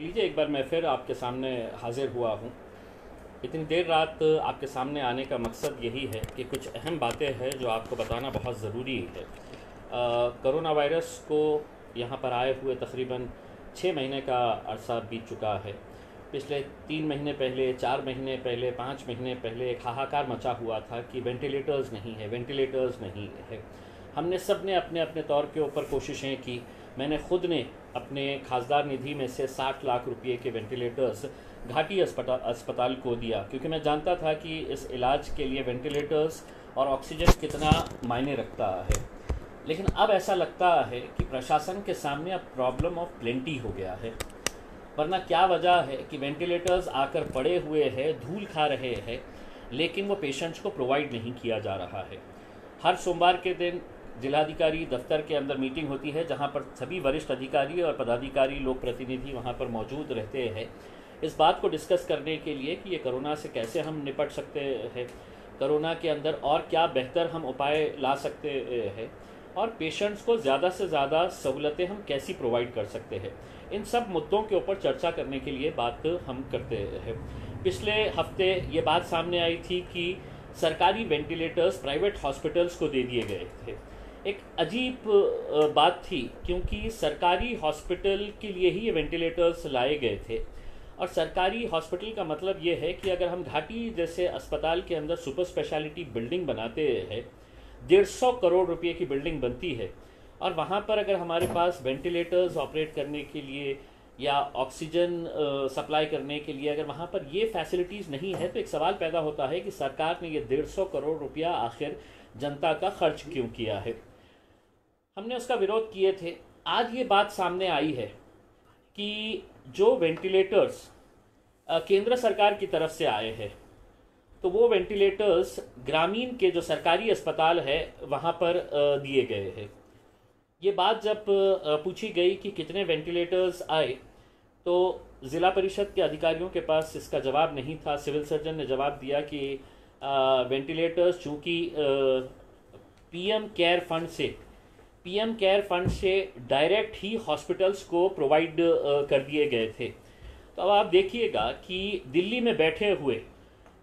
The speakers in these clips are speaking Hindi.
लीजिए, एक बार मैं फिर आपके सामने हाजिर हुआ हूँ। इतनी देर रात आपके सामने आने का मकसद यही है कि कुछ अहम बातें हैं जो आपको बताना बहुत ज़रूरी है। कोरोना वायरस को यहाँ पर आए हुए तकरीबन 6 महीने का अरसा बीत चुका है। पिछले 3 महीने पहले, 4 महीने पहले, 5 महीने पहले एक हाहाकार मचा हुआ था कि वेंटिलेटर्स नहीं है, वेंटिलेटर्स नहीं है। हमने सब ने अपने अपने तौर के ऊपर कोशिशें की। मैंने खुद ने अपने खासदार निधि में से 60 लाख रुपए के वेंटिलेटर्स घाटी अस्पताल को दिया, क्योंकि मैं जानता था कि इस इलाज के लिए वेंटिलेटर्स और ऑक्सीजन कितना मायने रखता है। लेकिन अब ऐसा लगता है कि प्रशासन के सामने अब प्रॉब्लम ऑफ प्लेंटी हो गया है। वरना क्या वजह है कि वेंटिलेटर्स आकर पड़े हुए हैं, धूल खा रहे हैं, लेकिन वो पेशेंट्स को प्रोवाइड नहीं किया जा रहा है। हर सोमवार के दिन जिलाधिकारी दफ्तर के अंदर मीटिंग होती है, जहां पर सभी वरिष्ठ अधिकारी और पदाधिकारी, लोक प्रतिनिधि वहां पर मौजूद रहते हैं इस बात को डिस्कस करने के लिए कि ये कोरोना से कैसे हम निपट सकते हैं, कोरोना के अंदर और क्या बेहतर हम उपाय ला सकते हैं, और पेशेंट्स को ज़्यादा से ज़्यादा सहूलतें हम कैसी प्रोवाइड कर सकते हैं। इन सब मुद्दों के ऊपर चर्चा करने के लिए बात हम करते हैं। पिछले हफ्ते ये बात सामने आई थी कि सरकारी वेंटिलेटर्स प्राइवेट हॉस्पिटल्स को दे दिए गए थे। एक अजीब बात थी, क्योंकि सरकारी हॉस्पिटल के लिए ही ये वेंटिलेटर्स लाए गए थे। और सरकारी हॉस्पिटल का मतलब ये है कि अगर हम घाटी जैसे अस्पताल के अंदर सुपर स्पेशलिटी बिल्डिंग बनाते हैं, 150 करोड़ रुपए की बिल्डिंग बनती है, और वहाँ पर अगर हमारे पास वेंटिलेटर्स ऑपरेट करने के लिए या ऑक्सीजन सप्लाई करने के लिए अगर वहाँ पर ये फैसिलिटीज़ नहीं है, तो एक सवाल पैदा होता है कि सरकार ने ये 150 करोड़ रुपया आखिर जनता का खर्च क्यों किया है। हमने उसका विरोध किए थे। आज ये बात सामने आई है कि जो वेंटिलेटर्स केंद्र सरकार की तरफ से आए हैं, तो वो वेंटिलेटर्स ग्रामीण के जो सरकारी अस्पताल है वहाँ पर दिए गए हैं। ये बात जब पूछी गई कि कितने वेंटिलेटर्स आए, तो ज़िला परिषद के अधिकारियों के पास इसका जवाब नहीं था। सिविल सर्जन ने जवाब दिया कि वेंटिलेटर्स चूँकि पीएम केयर फंड से डायरेक्ट ही हॉस्पिटल्स को प्रोवाइड कर दिए गए थे। तो अब आप देखिएगा कि दिल्ली में बैठे हुए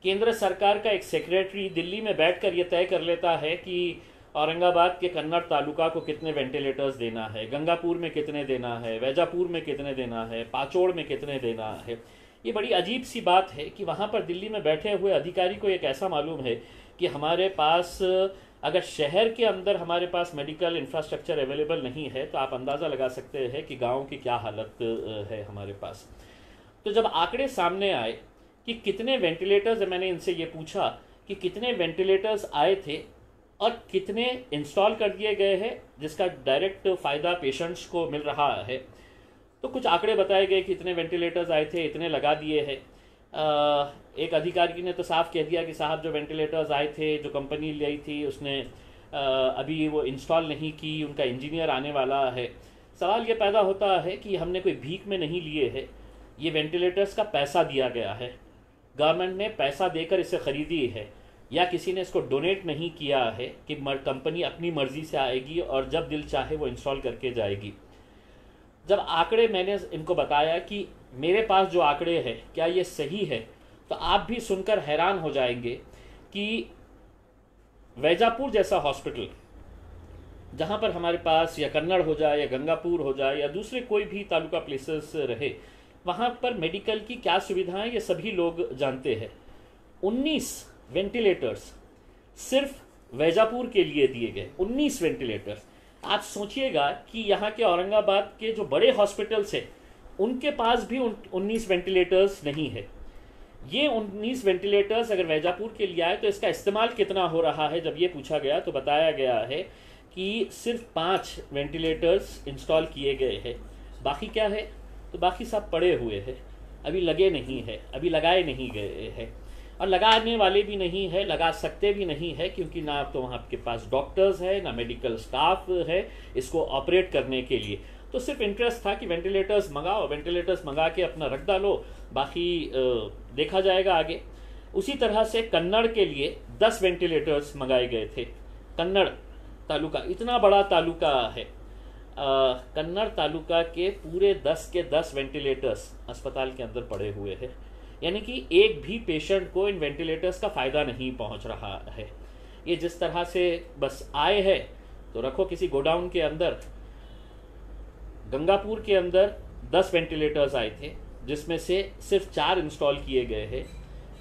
केंद्र सरकार का एक सेक्रेटरी दिल्ली में बैठकर ये तय कर लेता है कि औरंगाबाद के कन्नड़ तालुका को कितने वेंटिलेटर्स देना है, गंगापुर में कितने देना है, वैजापुर में कितने देना है, पाचोड़ में कितने देना है। ये बड़ी अजीब सी बात है कि वहाँ पर दिल्ली में बैठे हुए अधिकारी को एक ऐसा मालूम है कि हमारे पास अगर शहर के अंदर हमारे पास मेडिकल इंफ्रास्ट्रक्चर अवेलेबल नहीं है, तो आप अंदाज़ा लगा सकते हैं कि गाँव की क्या हालत है हमारे पास। तो जब आंकड़े सामने आए कि कितने वेंटिलेटर्स, मैंने इनसे ये पूछा कि कितने वेंटिलेटर्स आए थे और कितने इंस्टॉल कर दिए गए हैं जिसका डायरेक्ट फ़ायदा पेशेंट्स को मिल रहा है, तो कुछ आंकड़े बताए गए कि इतने वेंटिलेटर्स आए थे, इतने लगा दिए हैं। एक अधिकारी ने तो साफ कह दिया कि साहब जो वेंटिलेटर्स आए थे, जो कंपनी लाई थी, उसने अभी वो इंस्टॉल नहीं की, उनका इंजीनियर आने वाला है। सवाल ये पैदा होता है कि हमने कोई भीख में नहीं लिए है, ये वेंटिलेटर्स का पैसा दिया गया है, गवर्नमेंट ने पैसा देकर इसे ख़रीदी है, या किसी ने इसको डोनेट नहीं किया है कि कंपनी अपनी मर्ज़ी से आएगी और जब दिल चाहे वो इंस्टॉल करके जाएगी। जब आंकड़े मैंने इनको बताया कि मेरे पास जो आंकड़े हैं क्या ये सही है, तो आप भी सुनकर हैरान हो जाएंगे कि वैजापुर जैसा हॉस्पिटल, जहाँ पर हमारे पास या कन्नड़ हो जाए या गंगापुर हो जाए या दूसरे कोई भी तालुका प्लेसेस रहे, वहाँ पर मेडिकल की क्या सुविधाएं ये सभी लोग जानते हैं। 19 वेंटिलेटर्स सिर्फ वैजापुर के लिए दिए गए, 19 वेंटिलेटर्स। आप सोचिएगा कि यहाँ के औरंगाबाद के जो बड़े हॉस्पिटल्स हैं उनके पास भी 19 वेंटिलेटर्स नहीं है। ये 19 वेंटिलेटर्स अगर वैजापुर के लिए आए तो इसका इस्तेमाल कितना हो रहा है, जब ये पूछा गया तो बताया गया है कि सिर्फ 5 वेंटिलेटर्स इंस्टॉल किए गए हैं। बाकी क्या है, तो बाकी सब पड़े हुए हैं, अभी लगे नहीं है, अभी लगाए नहीं गए हैं, और लगाने वाले भी नहीं है, लगा सकते भी नहीं है, क्योंकि ना तो वहाँ के पास डॉक्टर्स है, ना मेडिकल स्टाफ है इसको ऑपरेट करने के लिए। तो सिर्फ इंटरेस्ट था कि वेंटिलेटर्स मंगाओ, वेंटिलेटर्स मंगा के अपना रख डालो, बाकी देखा जाएगा आगे। उसी तरह से कन्नड़ के लिए 10 वेंटिलेटर्स मंगाए गए थे। कन्नड़ तालुका इतना बड़ा तालुका है, कन्नड़ तालुका के पूरे 10 के 10 वेंटिलेटर्स अस्पताल के अंदर पड़े हुए हैं, यानी कि एक भी पेशेंट को इन वेंटिलेटर्स का फ़ायदा नहीं पहुंच रहा है। ये जिस तरह से बस आए हैं तो रखो किसी गोडाउन के अंदर। गंगापुर के अंदर 10 वेंटिलेटर्स आए थे, जिसमें से सिर्फ 4 इंस्टॉल किए गए हैं,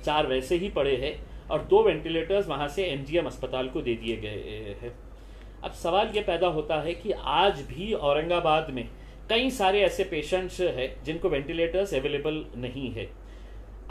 4 वैसे ही पड़े हैं और 2 वेंटिलेटर्स वहाँ से एमजीएम अस्पताल को दे दिए गए हैं। अब सवाल ये पैदा होता है कि आज भी औरंगाबाद में कई सारे ऐसे पेशेंट्स हैं जिनको वेंटिलेटर्स अवेलेबल नहीं है।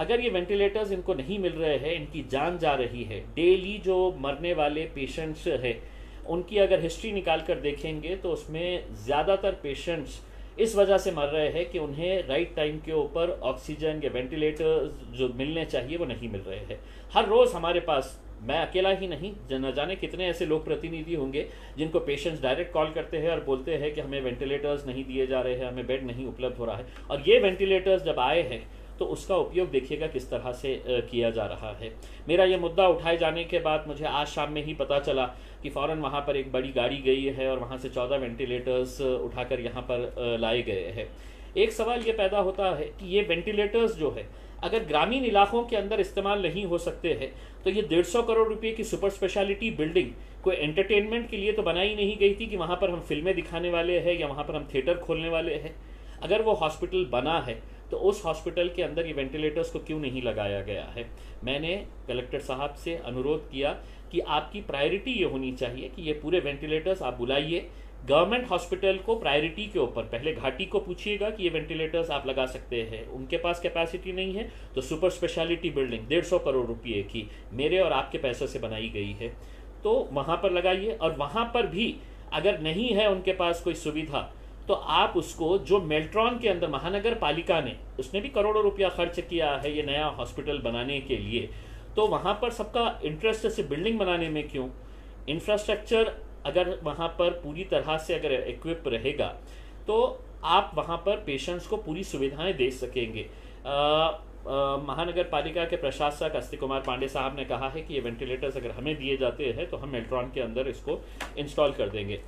अगर ये वेंटिलेटर्स इनको नहीं मिल रहे हैं, इनकी जान जा रही है, डेली जो मरने वाले पेशेंट्स हैं उनकी अगर हिस्ट्री निकाल कर देखेंगे तो उसमें ज़्यादातर पेशेंट्स इस वजह से मर रहे हैं कि उन्हें राइट टाइम के ऊपर ऑक्सीजन या वेंटिलेटर्स जो मिलने चाहिए वो नहीं मिल रहे हैं। हर रोज़ हमारे पास, मैं अकेला ही नहीं, न जाने कितने ऐसे लोग प्रतिनिधि होंगे जिनको पेशेंट्स डायरेक्ट कॉल करते हैं और बोलते हैं कि हमें वेंटिलेटर्स नहीं दिए जा रहे हैं, हमें बेड नहीं उपलब्ध हो रहा है। और ये वेंटिलेटर्स जब आए हैं तो उसका उपयोग देखिएगा किस तरह से किया जा रहा है। मेरा ये मुद्दा उठाए जाने के बाद मुझे आज शाम में ही पता चला कि फ़ौरन वहाँ पर एक बड़ी गाड़ी गई है और वहाँ से 14 वेंटिलेटर्स उठाकर यहाँ पर लाए गए हैं। एक सवाल ये पैदा होता है कि ये वेंटिलेटर्स जो है अगर ग्रामीण इलाकों के अंदर इस्तेमाल नहीं हो सकते हैं तो ये 150 करोड़ रुपए की सुपर स्पेशलिटी बिल्डिंग कोई एंटरटेनमेंट के लिए तो बनाई नहीं गई थी कि वहाँ पर हम फिल्में दिखाने वाले हैं या वहाँ पर हम थिएटर खोलने वाले हैं। अगर वो हॉस्पिटल बना है तो उस हॉस्पिटल के अंदर ये वेंटिलेटर्स को क्यों नहीं लगाया गया है। मैंने कलेक्टर साहब से अनुरोध किया कि आपकी प्रायोरिटी ये होनी चाहिए कि ये पूरे वेंटिलेटर्स आप बुलाइए, गवर्नमेंट हॉस्पिटल को प्रायोरिटी के ऊपर पहले घाटी को पूछिएगा कि ये वेंटिलेटर्स आप लगा सकते हैं। उनके पास कैपेसिटी नहीं है तो सुपर स्पेशलिटी बिल्डिंग 150 करोड़ रुपये की मेरे और आपके पैसों से बनाई गई है तो वहाँ पर लगाइए। और वहाँ पर भी अगर नहीं है उनके पास कोई सुविधा तो आप उसको, जो मेल्ट्रॉन के अंदर महानगर पालिका ने, उसने भी करोड़ों रुपया खर्च किया है ये नया हॉस्पिटल बनाने के लिए, तो वहाँ पर सबका इंटरेस्ट से बिल्डिंग बनाने में क्यों। इंफ्रास्ट्रक्चर अगर वहाँ पर पूरी तरह से अगर इक्विप रहेगा तो आप वहाँ पर पेशेंट्स को पूरी सुविधाएं दे सकेंगे। महानगर पालिका के प्रशासक अस्ति कुमार पांडे साहब ने कहा है कि ये वेंटिलेटर्स अगर हमें दिए जाते हैं तो हम मेल्ट्रॉन के अंदर इसको इंस्टॉल कर देंगे।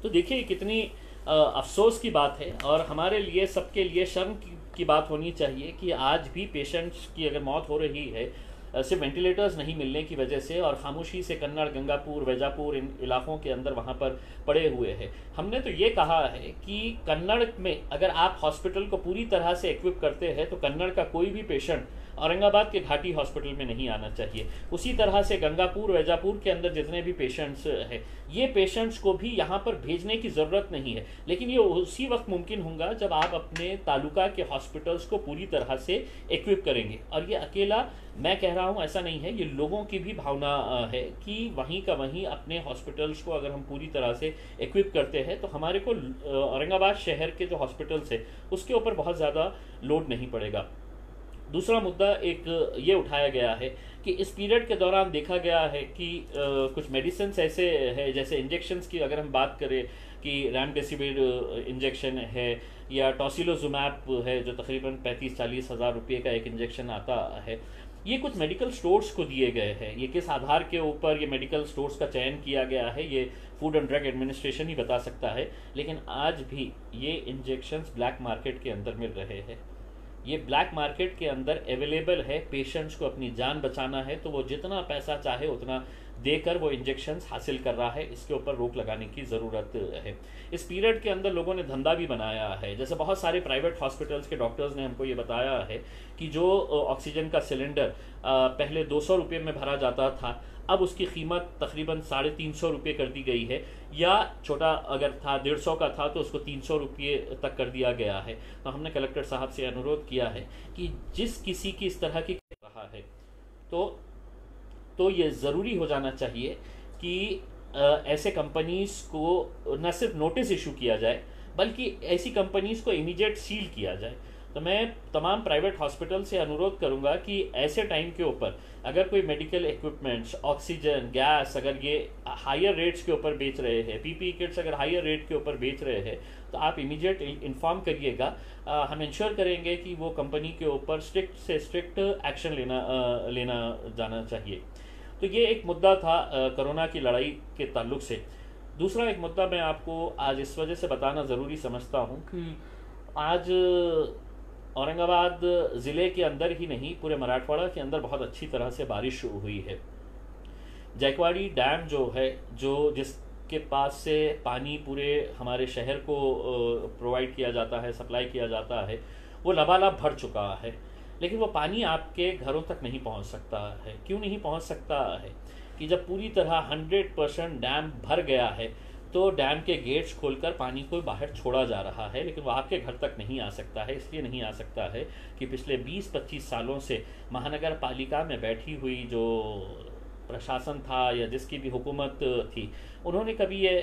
तो देखिए कितनी अफसोस की बात है और हमारे लिए, सबके लिए शर्म की बात होनी चाहिए कि आज भी पेशेंट्स की अगर मौत हो रही है सिर्फ वेंटिलेटर्स नहीं मिलने की वजह से, और खामोशी से कन्नड़, गंगापुर, वैजापुर इन इलाकों के अंदर वहाँ पर पड़े हुए हैं। हमने तो ये कहा है कि कन्नड़ में अगर आप हॉस्पिटल को पूरी तरह से इक्विप करते हैं तो कन्नड़ का कोई भी पेशेंट औरंगाबाद के घाटी हॉस्पिटल में नहीं आना चाहिए। उसी तरह से गंगापुर, वैजापुर के अंदर जितने भी पेशेंट्स हैं, ये पेशेंट्स को भी यहाँ पर भेजने की ज़रूरत नहीं है। लेकिन ये उसी वक्त मुमकिन होगा जब आप अपने तालुका के हॉस्पिटल्स को पूरी तरह से इक्विप करेंगे। और ये अकेला मैं कह रहा हूँ ऐसा नहीं है, ये लोगों की भी भावना है कि वहीं का वहीं अपने हॉस्पिटल्स को अगर हम पूरी तरह से इक्विप करते हैं तो हमारे को औरंगाबाद शहर के जो हॉस्पिटल्स है उसके ऊपर बहुत ज़्यादा लोड नहीं पड़ेगा। दूसरा मुद्दा एक ये उठाया गया है कि इस पीरियड के दौरान देखा गया है कि कुछ मेडिसिन ऐसे है, जैसे इंजेक्शन्स की अगर हम बात करें कि रेमडेसिविर इंजेक्शन है या टॉसिलोजुमैब है जो तकरीबन 35-40 हज़ार रुपये का एक इंजेक्शन आता है, ये कुछ मेडिकल स्टोर्स को दिए गए हैं। ये किस आधार के ऊपर ये मेडिकल स्टोर्स का चयन किया गया है ये फूड एंड ड्रग एडमिनिस्ट्रेशन ही बता सकता है, लेकिन आज भी ये इंजेक्शन्स ब्लैक मार्केट के अंदर मिल रहे हैं। ये ब्लैक मार्केट के अंदर अवेलेबल है। पेशेंट्स को अपनी जान बचाना है तो वो जितना पैसा चाहे उतना देकर वो इंजेक्शन्स हासिल कर रहा है। इसके ऊपर रोक लगाने की ज़रूरत है। इस पीरियड के अंदर लोगों ने धंधा भी बनाया है। जैसे बहुत सारे प्राइवेट हॉस्पिटल्स के डॉक्टर्स ने हमको ये बताया है कि जो ऑक्सीजन का सिलेंडर पहले 200 रुपये में भरा जाता था, अब उसकी कीमत तकरीबन 350 रुपये कर दी गई है, या छोटा अगर था 150 का था तो उसको 300 रुपये तक कर दिया गया है। तो हमने कलेक्टर साहब से अनुरोध किया है कि जिस किसी की इस तरह की रहा है तो ये ज़रूरी हो जाना चाहिए कि ऐसे कंपनीज़ को न सिर्फ नोटिस इशू किया जाए बल्कि ऐसी कंपनीज़ को इमीडिएट सील किया जाए। तो मैं तमाम प्राइवेट हॉस्पिटल से अनुरोध करूंगा कि ऐसे टाइम के ऊपर अगर कोई मेडिकल इक्विपमेंट्स, ऑक्सीजन, गैस अगर ये हायर रेट्स के ऊपर बेच रहे हैं, पीपीई किट्स अगर हायर रेट के ऊपर बेच रहे हैं तो आप इमीडिएट इन्फॉर्म करिएगा। हम इंश्योर करेंगे कि वो कंपनी के ऊपर स्ट्रिक्ट से स्ट्रिक्ट एक्शन लेना जाना चाहिए। तो ये एक मुद्दा था कोरोना की लड़ाई के ताल्लुक से। दूसरा एक मुद्दा मैं आपको आज इस वजह से बताना ज़रूरी समझता हूँ कि आज औरंगाबाद ज़िले के अंदर ही नहीं, पूरे मराठवाड़ा के अंदर बहुत अच्छी तरह से बारिश हुई है। जायकवाड़ी डैम जो है, जो जिसके पास से पानी पूरे हमारे शहर को प्रोवाइड किया जाता है, सप्लाई किया जाता है, वो लबालब भर चुका है। लेकिन वो पानी आपके घरों तक नहीं पहुंच सकता है। क्यों नहीं पहुंच सकता है? कि जब पूरी तरह 100% डैम भर गया है तो डैम के गेट्स खोलकर पानी को बाहर छोड़ा जा रहा है, लेकिन वो आपके घर तक नहीं आ सकता है। इसलिए नहीं आ सकता है कि पिछले 20-25 सालों से महानगर पालिका में बैठी हुई जो प्रशासन था या जिसकी भी हुकूमत थी, उन्होंने कभी ये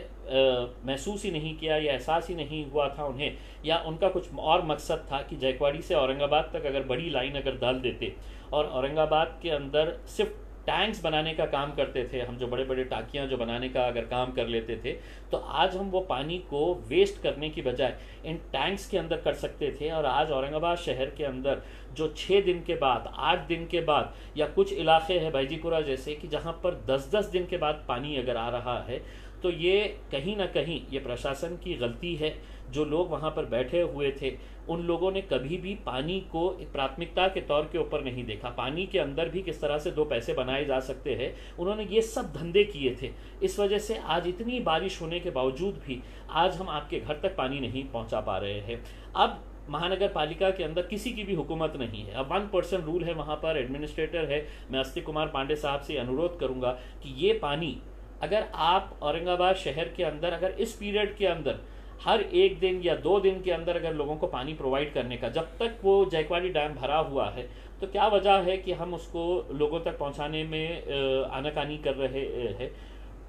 महसूस ही नहीं किया या एहसास ही नहीं हुआ था उन्हें, या उनका कुछ और मकसद था कि जायकवाड़ी से औरंगाबाद तक अगर बड़ी लाइन अगर डाल देते और औरंगाबाद के अंदर सिर्फ टैंक्स बनाने का काम करते थे, हम जो बड़े बड़े टाकियाँ जो बनाने का अगर काम कर लेते थे, तो आज हम वो पानी को वेस्ट करने की बजाय इन टैंक्स के अंदर कर सकते थे। और आज औरंगाबाद शहर के अंदर जो 6 दिन के बाद, 8 दिन के बाद, या कुछ इलाके हैं भाईजीपुरा जैसे कि जहाँ पर 10-10 दिन के बाद पानी अगर आ रहा है, तो ये कहीं ना कहीं ये प्रशासन की गलती है। जो लोग वहाँ पर बैठे हुए थे, उन लोगों ने कभी भी पानी को एक प्राथमिकता के तौर के ऊपर नहीं देखा। पानी के अंदर भी किस तरह से 2 पैसे बनाए जा सकते हैं, उन्होंने ये सब धंधे किए थे। इस वजह से आज इतनी बारिश होने के बावजूद भी आज हम आपके घर तक पानी नहीं पहुँचा पा रहे हैं। अब महानगर पालिका के अंदर किसी की भी हुकूमत नहीं है। अब 1% रूल है, वहाँ पर एडमिनिस्ट्रेटर है। मैं अस्ति कुमार पांडे साहब से अनुरोध करूँगा कि ये पानी अगर आप औरंगाबाद शहर के अंदर अगर इस पीरियड के अंदर हर 1 दिन या 2 दिन के अंदर अगर लोगों को पानी प्रोवाइड करने का, जब तक वो जायकवाड़ी डैम भरा हुआ है, तो क्या वजह है कि हम उसको लोगों तक पहुंचाने में आनाकानी कर रहे हैं।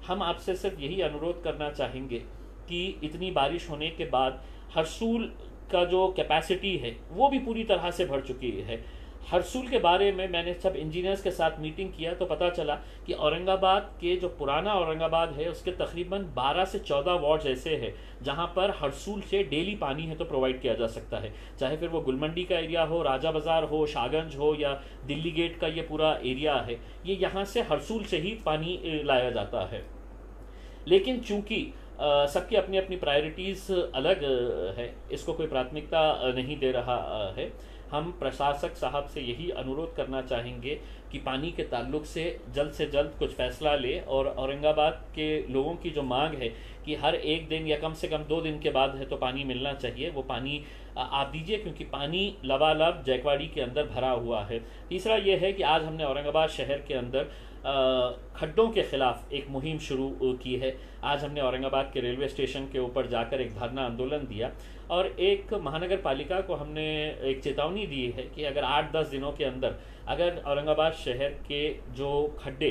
हम आपसे सिर्फ यही अनुरोध करना चाहेंगे कि इतनी बारिश होने के बाद हरसूल का जो कैपेसिटी है वो भी पूरी तरह से भर चुकी है। हरसूल के बारे में मैंने सब इंजीनियर्स के साथ मीटिंग किया तो पता चला कि औरंगाबाद के जो पुराना औरंगाबाद है उसके तकरीबन 12 से 14 वार्ड्स ऐसे हैं जहां पर हरसूल से डेली पानी है तो प्रोवाइड किया जा सकता है। चाहे फिर वो गुलमंडी का एरिया हो, राजा बाजार हो, शाहगंज हो, या दिल्ली गेट का ये पूरा एरिया है, ये यहाँ से हरसूल से ही पानी लाया जाता है। लेकिन चूंकि सबकी अपनी अपनी प्रायोरिटीज़ अलग है, इसको कोई प्राथमिकता नहीं दे रहा है। हम प्रशासक साहब से यही अनुरोध करना चाहेंगे कि पानी के ताल्लुक से जल्द कुछ फैसला ले, और औरंगाबाद के लोगों की जो मांग है कि हर 1 दिन या कम से कम 2 दिन के बाद है तो पानी मिलना चाहिए, वो पानी आप दीजिए, क्योंकि पानी लबालब जायकवाड़ी के अंदर भरा हुआ है। तीसरा ये है कि आज हमने औरंगाबाद शहर के अंदर खड्डों के खिलाफ एक मुहिम शुरू की है। आज हमने औरंगाबाद के रेलवे स्टेशन के ऊपर जाकर एक धरना आंदोलन दिया, और एक महानगर पालिका को हमने एक चेतावनी दी है कि अगर 8-10 दिनों के अंदर अगर औरंगाबाद शहर के जो खड्डे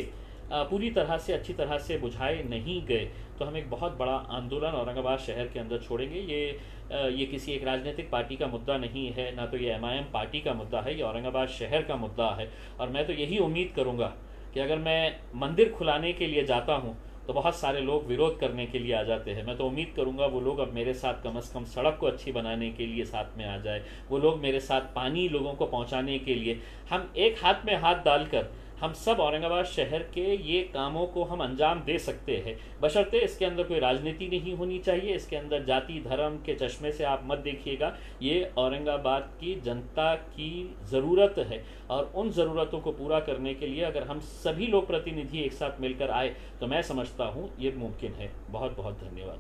पूरी तरह से अच्छी तरह से बुझाए नहीं गए तो हम एक बहुत बड़ा आंदोलन औरंगाबाद शहर के अंदर छोड़ेंगे। ये किसी एक राजनीतिक पार्टी का मुद्दा नहीं है, ना तो ये MIM पार्टी का मुद्दा है, ये औरंगाबाद शहर का मुद्दा है। और मैं तो यही उम्मीद करूँगा कि अगर मैं मंदिर खुलाने के लिए जाता हूँ तो बहुत सारे लोग विरोध करने के लिए आ जाते हैं। मैं तो उम्मीद करूंगा वो लोग अब मेरे साथ कम से कम सड़क को अच्छी बनाने के लिए साथ में आ जाए, वो लोग मेरे साथ पानी लोगों को पहुंचाने के लिए, हम एक हाथ में हाथ डालकर हम सब औरंगाबाद शहर के ये कामों को हम अंजाम दे सकते हैं। बशर्ते इसके अंदर कोई राजनीति नहीं होनी चाहिए, इसके अंदर जाति धर्म के चश्मे से आप मत देखिएगा। ये औरंगाबाद की जनता की ज़रूरत है, और उन ज़रूरतों को पूरा करने के लिए अगर हम सभी लोग प्रतिनिधि एक साथ मिलकर आए तो मैं समझता हूँ ये मुमकिन है। बहुत बहुत धन्यवाद।